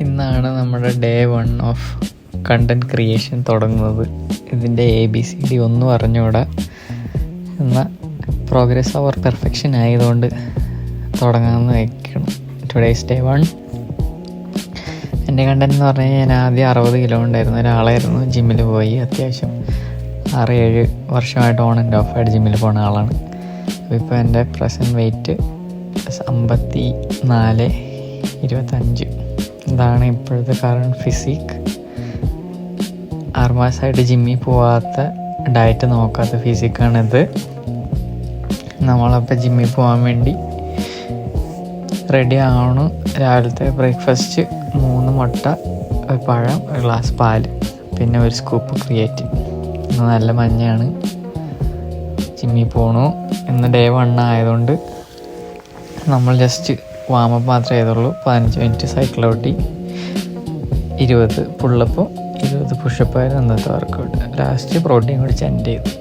ഇന്നാണ് നമ്മുടെ day 1 of content creation തുടങ്ങുന്നത്. ഇതിൻ്റെ ABCD ഒന്നും അറിഞ്ഞുകൂടാ. എന്നാൽ പ്രോഗ്രസ് ഓവർ പെർഫെക്ഷൻ ആയതുകൊണ്ട് തുടങ്ങാമെന്ന് വയ്ക്കണം. Today's day 1. എൻ്റെ കണ്ടൻറ് എന്ന് പറഞ്ഞു കഴിഞ്ഞാൽ ഞാൻ ആദ്യം 60 കിലോ ഉണ്ടായിരുന്ന ഒരാളായിരുന്നു. ജിമ്മിൽ പോയി അത്യാവശ്യം 6-7 വർഷമായിട്ട് ഓൺ ആൻഡ് ഓഫായിട്ട് ജിമ്മിൽ പോകുന്ന ആളാണ്. അപ്പോൾ ഇപ്പോൾ എൻ്റെ പ്രസൻറ്റ് വെയ്റ്റ് 54-25. ഇതാണ് ഇപ്പോഴത്തെ കറണ്ട് ഫിസിക്. 6 മാസമായിട്ട് ജിമ്മിൽ പോവാത്ത, ഡയറ്റ് നോക്കാത്ത ഫിസിക്കാണിത്. നമ്മളപ്പോൾ ജിമ്മിൽ പോകാൻ വേണ്ടി റെഡി ആവണം. രാവിലത്തെ ബ്രേക്ക്ഫാസ്റ്റ് 3 മുട്ട, ഒരു പഴം, ഒരു ഗ്ലാസ് പാല്, പിന്നെ ഒരു സ്കൂപ്പ് ക്രിയേറ്റിൻ. ഇന്ന് നല്ല മഞ്ഞാണ്. ജിമ്മിൽ പോകണു. ഇന്ന് ഡേ 1 ആയതുകൊണ്ട് നമ്മൾ ജസ്റ്റ് വാമപ്പ് മാത്രമേ ചെയ്തുള്ളൂ. 15 മിനിറ്റ് സൈക്കിൾ ഔട്ടി, 20 പുള്ളപ്പും 20 പുഷപ്പായിരുന്നു ഇന്നത്തെ വർക്കൗട്ട്. ലാസ്റ്റ് പ്രോട്ടീൻ കുടിച്ച് എൻഡ് ചെയ്തു.